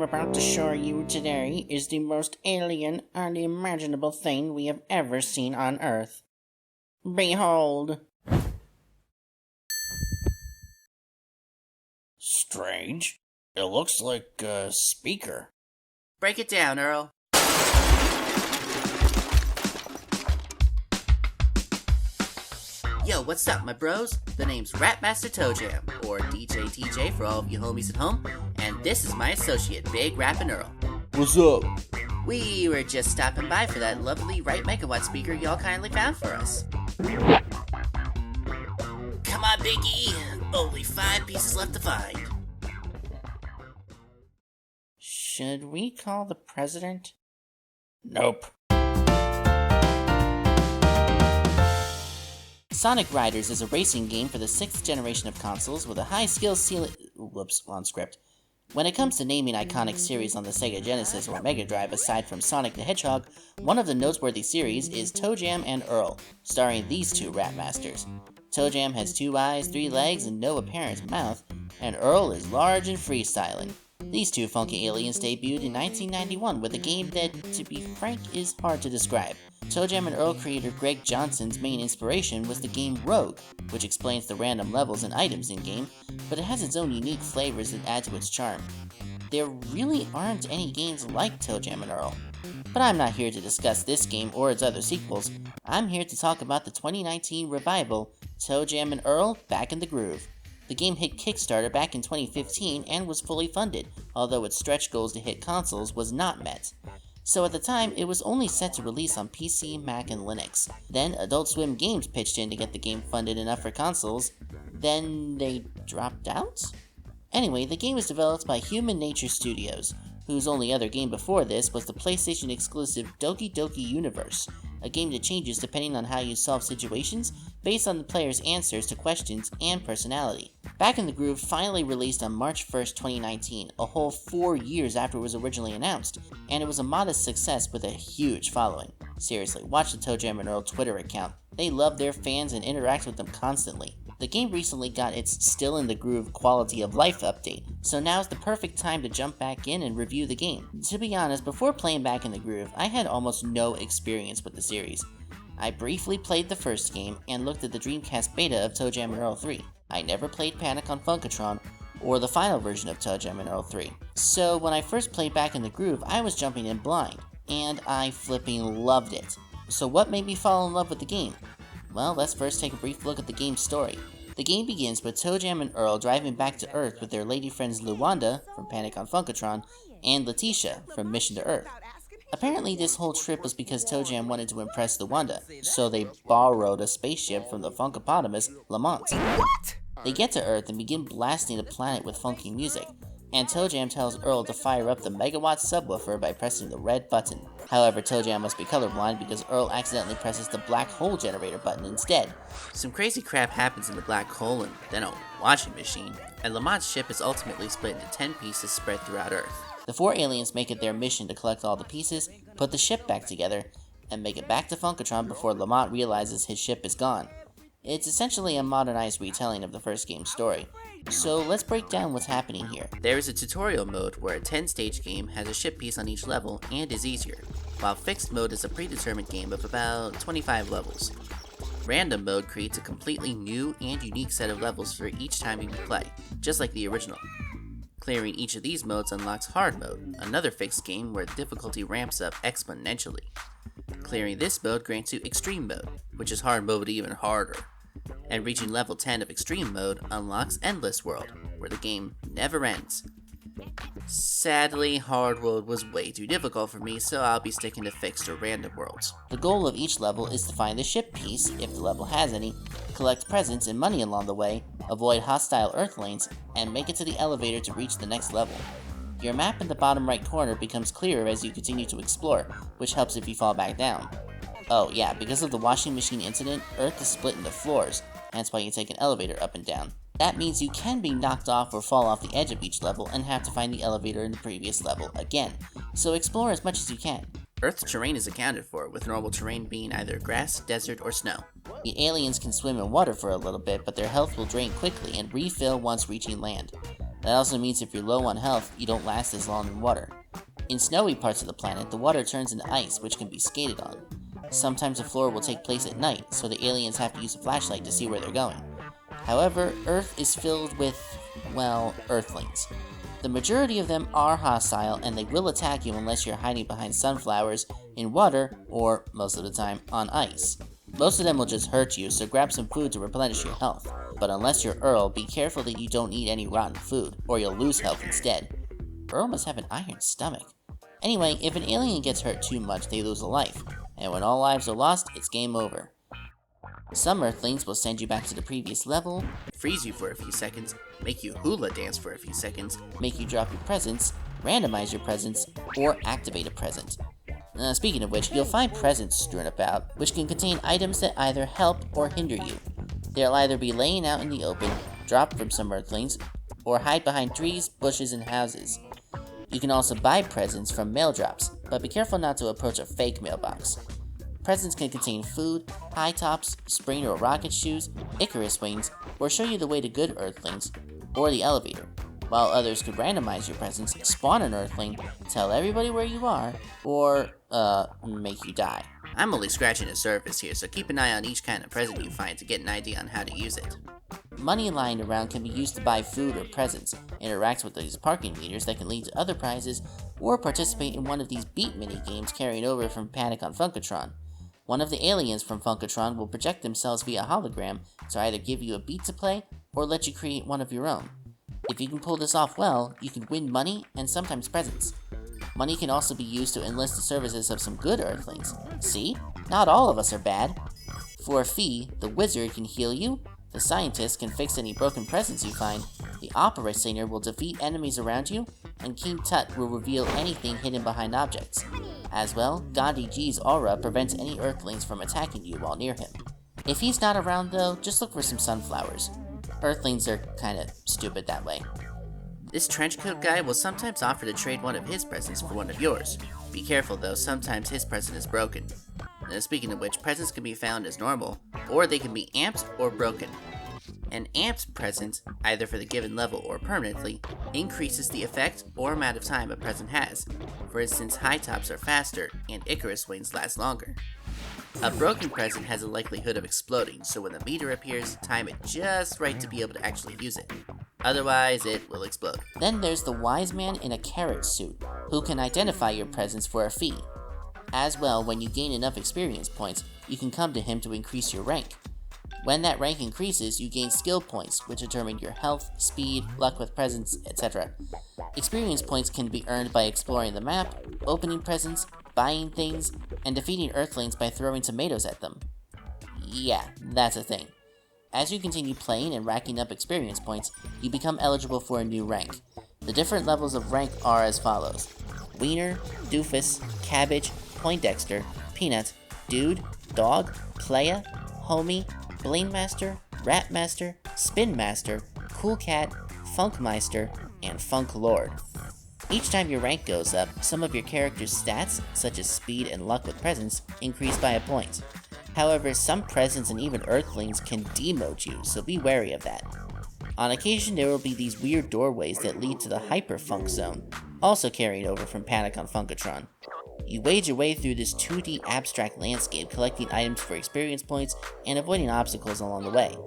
am about to show you today is the most alien, unimaginable thing we have ever seen on Earth. Behold! Strange. It looks like a speaker. Break it down, Earl. Yo, what's up, my bros? The name's Rapmaster ToeJam, or DJ TJ for all of you homies at home, and this is my associate, Big Rappin' Earl. What's up? We were just stopping by for that lovely right megawatt speaker y'all kindly found for us. Come on, Biggie! Only 5 pieces left to find. Should we call the president? Nope. Sonic Riders is a racing game for the 6th generation of consoles with a high skill ceiling. Whoops, on script. When it comes to naming iconic series on the Sega Genesis or Mega Drive aside from Sonic the Hedgehog, one of the noteworthy series is ToeJam and Earl, starring these two rap masters. ToeJam has 2 eyes, 3 legs, and no apparent mouth, and Earl is large and freestyling. These two funky aliens debuted in 1991 with a game that, to be frank, is hard to describe. ToeJam and Earl creator Greg Johnson's main inspiration was the game Rogue, which explains the random levels and items in-game, but it has its own unique flavors that add to its charm. There really aren't any games like ToeJam and Earl. But I'm not here to discuss this game or its other sequels. I'm here to talk about the 2019 revival, ToeJam and Earl Back in the Groove. The game hit Kickstarter back in 2015 and was fully funded, although its stretch goals to hit consoles was not met. So at the time, it was only set to release on PC, Mac, and Linux. Then Adult Swim Games pitched in to get the game funded enough for consoles. Then they dropped out? Anyway, the game was developed by Human Nature Studios, whose only other game before this was the PlayStation exclusive Doki Doki Universe, a game that changes depending on how you solve situations based on the player's answers to questions and personality. Back in the Groove finally released on March 1st, 2019, a whole 4 years after it was originally announced, and it was a modest success with a huge following. Seriously, watch the ToeJam and Earl Twitter account. They love their fans and interact with them constantly. The game recently got its Still in the Groove quality of life update, so now's the perfect time to jump back in and review the game. To be honest, before playing Back in the Groove, I had almost no experience with the series. I briefly played the first game and looked at the Dreamcast beta of ToeJam and Earl 3. I never played Panic on Funkatron or the final version of ToeJam and Earl 3. So when I first played Back in the Groove, I was jumping in blind, and I flipping loved it. So what made me fall in love with the game? Well, let's first take a brief look at the game's story. The game begins with ToeJam and Earl driving back to Earth with their lady friends Luanda from Panic on Funkatron and Letitia from Mission to Earth. Apparently this whole trip was because ToeJam wanted to impress Luanda, so they borrowed a spaceship from the Funkapotamus Lamont. They get to Earth and begin blasting the planet with funky music, and ToeJam tells Earl to fire up the megawatt subwoofer by pressing the red button. However, ToeJam must be colorblind because Earl accidentally presses the black hole generator button instead. Some crazy crap happens in the black hole and then a washing machine, and Lamont's ship is ultimately split into 10 pieces spread throughout Earth. The 4 aliens make it their mission to collect all the pieces, put the ship back together, and make it back to Funkatron before Lamont realizes his ship is gone. It's essentially a modernized retelling of the first game's story. So let's break down what's happening here. There is a tutorial mode where a 10-stage game has a ship piece on each level and is easier, while fixed mode is a predetermined game of about 25 levels. Random mode creates a completely new and unique set of levels for each time you play, just like the original. Clearing each of these modes unlocks hard mode, another fixed game where difficulty ramps up exponentially. Clearing this mode grants you extreme mode, which is hard mode even harder. And reaching level 10 of extreme mode unlocks Endless World, where the game never ends. Sadly, hard world was way too difficult for me, so I'll be sticking to fixed or random worlds. The goal of each level is to find the ship piece, if the level has any, collect presents and money along the way, avoid hostile Earth lanes, and make it to the elevator to reach the next level. Your map in the bottom right corner becomes clearer as you continue to explore, which helps if you fall back down. Oh yeah, because of the washing machine incident, Earth is split into floors, hence why you take an elevator up and down. That means you can be knocked off or fall off the edge of each level and have to find the elevator in the previous level again, so explore as much as you can. Earth's terrain is accounted for, with normal terrain being either grass, desert, or snow. The aliens can swim in water for a little bit, but their health will drain quickly and refill once reaching land. That also means if you're low on health, you don't last as long in water. In snowy parts of the planet, the water turns into ice, which can be skated on. Sometimes the floor will take place at night, so the aliens have to use a flashlight to see where they're going. However, Earth is filled with, well, Earthlings. The majority of them are hostile, and they will attack you unless you're hiding behind sunflowers, in water, or, most of the time, on ice. Most of them will just hurt you, so grab some food to replenish your health. But unless you're Earl, be careful that you don't eat any rotten food, or you'll lose health instead. Earl must have an iron stomach. Anyway, if an alien gets hurt too much, they lose a life, and when all lives are lost, it's game over. Some Earthlings will send you back to the previous level, freeze you for a few seconds, make you hula dance for a few seconds, make you drop your presents, randomize your presents, or activate a present. Speaking of which, you'll find presents strewn about, which can contain items that either help or hinder you. They'll either be laying out in the open, dropped from some Earthlings, or hide behind trees, bushes, and houses. You can also buy presents from mail drops, but be careful not to approach a fake mailbox. Presents can contain food, high tops, spring or rocket shoes, Icarus wings, or show you the way to good Earthlings, or the elevator. While others could randomize your presents, spawn an Earthling, tell everybody where you are, or, make you die. I'm only scratching the surface here, so keep an eye on each kind of present you find to get an idea on how to use it. Money lying around can be used to buy food or presents, interact with these parking meters that can lead to other prizes, or participate in one of these beat mini-games carried over from Panic on Funkatron. One of the aliens from Funkatron will project themselves via hologram to either give you a beat to play, or let you create one of your own. If you can pull this off well, you can win money and sometimes presents. Money can also be used to enlist the services of some good Earthlings. See? Not all of us are bad. For a fee, the wizard can heal you, the scientist can fix any broken presents you find, the opera singer will defeat enemies around you, and King Tut will reveal anything hidden behind objects. As well, Gandhi G's aura prevents any Earthlings from attacking you while near him. If he's not around though, just look for some sunflowers. Earthlings are kinda stupid that way. This trenchcoat guy will sometimes offer to trade one of his presents for one of yours. Be careful though, sometimes his present is broken. Speaking of which, presents can be found as normal, or they can be amped or broken. An amped present, either for the given level or permanently, increases the effect or amount of time a present has. For instance, high tops are faster, and Icarus wings last longer. A broken present has a likelihood of exploding, so when the meter appears, time it just right to be able to actually use it. Otherwise, it will explode. Then there's the wise man in a carrot suit, who can identify your presents for a fee. As well, when you gain enough experience points, you can come to him to increase your rank. When that rank increases, you gain skill points, which determine your health, speed, luck with presents, etc. Experience points can be earned by exploring the map, opening presents, buying things, and defeating Earthlings by throwing tomatoes at them. Yeah, that's a thing. As you continue playing and racking up experience points, you become eligible for a new rank. The different levels of rank are as follows: Wiener, Doofus, Cabbage, Poindexter, Peanut, Dude, Dog, Playa, Homie, Blame Master, Rat Master, Spin Master, Cool Cat, Funkmeister, and Funk Lord. Each time your rank goes up, some of your character's stats, such as speed and luck with presents, increase by a point. However, some presents and even Earthlings can demote you, so be wary of that. On occasion, there will be these weird doorways that lead to the Hyper Funk Zone, also carried over from Panic on Funkatron. You wade your way through this 2D abstract landscape, collecting items for experience points and avoiding obstacles along the way.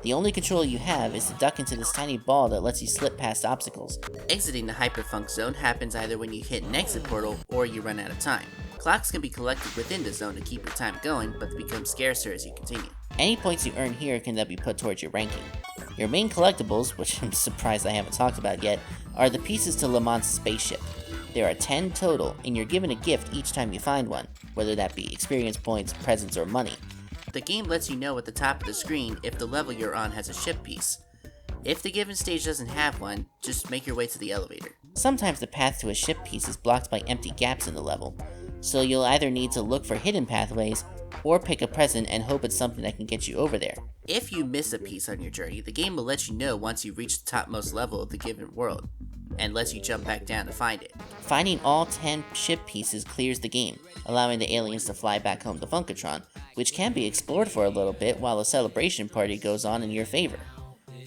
The only control you have is to duck into this tiny ball that lets you slip past obstacles. Exiting the Hyperfunk Zone happens either when you hit an exit portal or you run out of time. Clocks can be collected within the zone to keep your time going, but they become scarcer as you continue. Any points you earn here can then be put towards your ranking. Your main collectibles, which I'm surprised I haven't talked about yet, are the pieces to Lamont's spaceship. There are 10 total, and you're given a gift each time you find one, whether that be experience points, presents, or money. The game lets you know at the top of the screen if the level you're on has a ship piece. If the given stage doesn't have one, just make your way to the elevator. Sometimes the path to a ship piece is blocked by empty gaps in the level, so you'll either need to look for hidden pathways, or pick a present and hope it's something that can get you over there. If you miss a piece on your journey, the game will let you know once you reach the topmost level of the given world, and lets you jump back down to find it. Finding all 10 ship pieces clears the game, allowing the aliens to fly back home to Funkatron, which can be explored for a little bit while a celebration party goes on in your favor.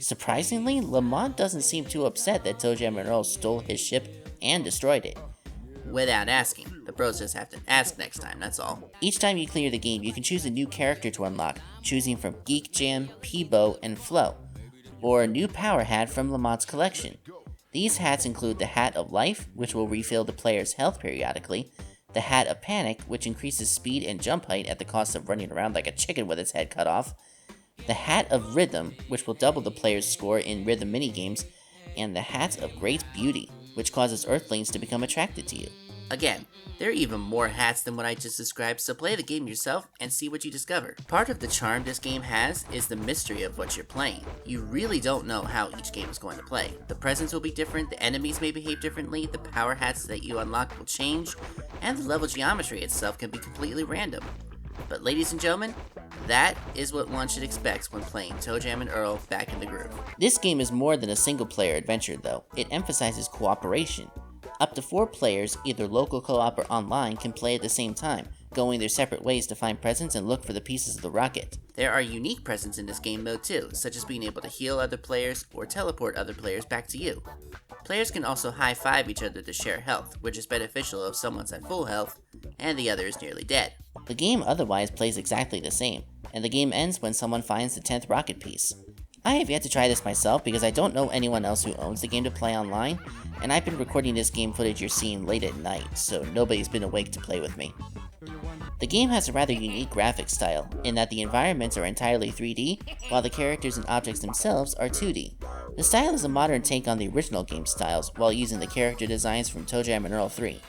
Surprisingly, Lamont doesn't seem too upset that ToeJam and Earl stole his ship and destroyed it. Without asking. The bros just have to ask next time, that's all. Each time you clear the game, you can choose a new character to unlock, choosing from Geek Jam, Peebo, and Flo, or a new power hat from Lamont's collection. These hats include the Hat of Life, which will refill the player's health periodically, the Hat of Panic, which increases speed and jump height at the cost of running around like a chicken with its head cut off, the Hat of Rhythm, which will double the player's score in rhythm minigames, and the Hat of Great Beauty, which causes Earthlings to become attracted to you. Again, there are even more hats than what I just described, so play the game yourself and see what you discover. Part of the charm this game has is the mystery of what you're playing. You really don't know how each game is going to play. The presents will be different, the enemies may behave differently, the power hats that you unlock will change, and the level geometry itself can be completely random. But ladies and gentlemen, that is what one should expect when playing ToeJam and Earl Back in the Groove. This game is more than a single-player adventure, though. It emphasizes cooperation. Up to 4 players, either local co-op or online, can play at the same time, going their separate ways to find presents and look for the pieces of the rocket. There are unique presents in this game mode too, such as being able to heal other players or teleport other players back to you. Players can also high-five each other to share health, which is beneficial if someone's at full health and the other is nearly dead. The game otherwise plays exactly the same, and the game ends when someone finds the 10th rocket piece. I have yet to try this myself because I don't know anyone else who owns the game to play online, and I've been recording this game footage you're seeing late at night, so nobody's been awake to play with me. The game has a rather unique graphic style, in that the environments are entirely 3D, while the characters and objects themselves are 2D. The style is a modern take on the original game styles, while using the character designs from ToeJam and Earl 3.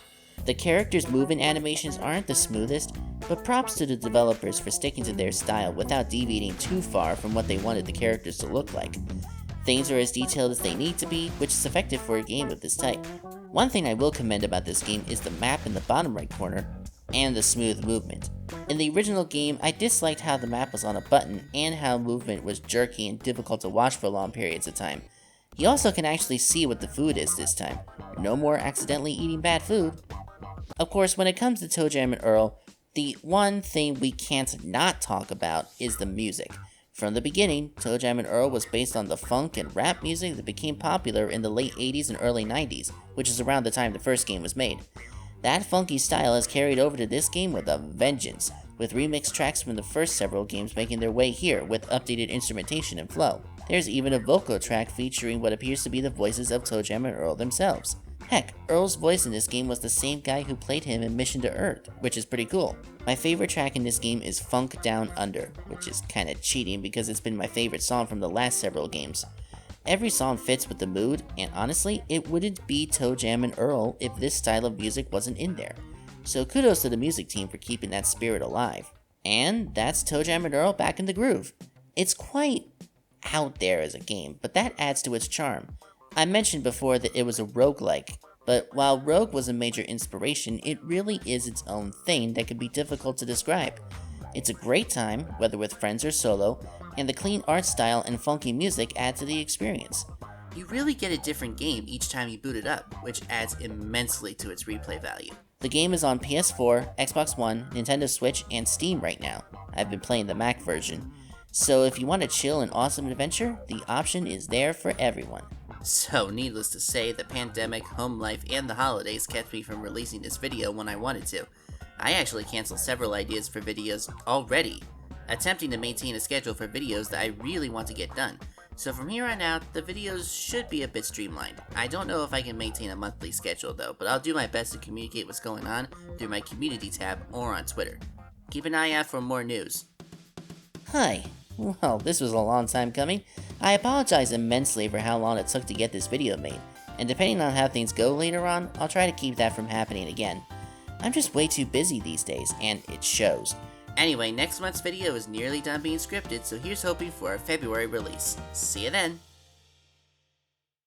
The characters' movement animations aren't the smoothest, but props to the developers for sticking to their style without deviating too far from what they wanted the characters to look like. Things are as detailed as they need to be, which is effective for a game of this type. One thing I will commend about this game is the map in the bottom right corner, and the smooth movement. In the original game, I disliked how the map was on a button, and how movement was jerky and difficult to watch for long periods of time. You also can actually see what the food is this time. No more accidentally eating bad food. Of course, when it comes to ToeJam and Earl, the one thing we can't not talk about is the music. From the beginning, ToeJam and Earl was based on the funk and rap music that became popular in the late 80s and early 90s, which is around the time the first game was made. That funky style has carried over to this game with a vengeance, with remixed tracks from the first several games making their way here with updated instrumentation and flow. There's even a vocal track featuring what appears to be the voices of ToeJam and Earl themselves. Heck, Earl's voice in this game was the same guy who played him in Mission to Earth, which is pretty cool. My favorite track in this game is Funk Down Under, which is kinda cheating because it's been my favorite song from the last several games. Every song fits with the mood, and honestly, it wouldn't be ToeJam and Earl if this style of music wasn't in there. So kudos to the music team for keeping that spirit alive. And that's ToeJam and Earl Back in the Groove. It's quite out there as a game, but that adds to its charm. I mentioned before that it was a roguelike, but while Rogue was a major inspiration, it really is its own thing that can be difficult to describe. It's a great time, whether with friends or solo, and the clean art style and funky music add to the experience. You really get a different game each time you boot it up, which adds immensely to its replay value. The game is on PS4, Xbox One, Nintendo Switch, and Steam right now. I've been playing the Mac version. So if you want a chill and awesome adventure, the option is there for everyone. So, needless to say, the pandemic, home life, and the holidays kept me from releasing this video when I wanted to. I actually canceled several ideas for videos already, attempting to maintain a schedule for videos that I really want to get done. So from here on out, the videos should be a bit streamlined. I don't know if I can maintain a monthly schedule though, but I'll do my best to communicate what's going on through my community tab or on Twitter. Keep an eye out for more news. Hi. Well, this was a long time coming. I apologize immensely for how long it took to get this video made, and depending on how things go later on, I'll try to keep that from happening again. I'm just way too busy these days, and it shows. Anyway, next month's video is nearly done being scripted, so here's hoping for a February release. See you then!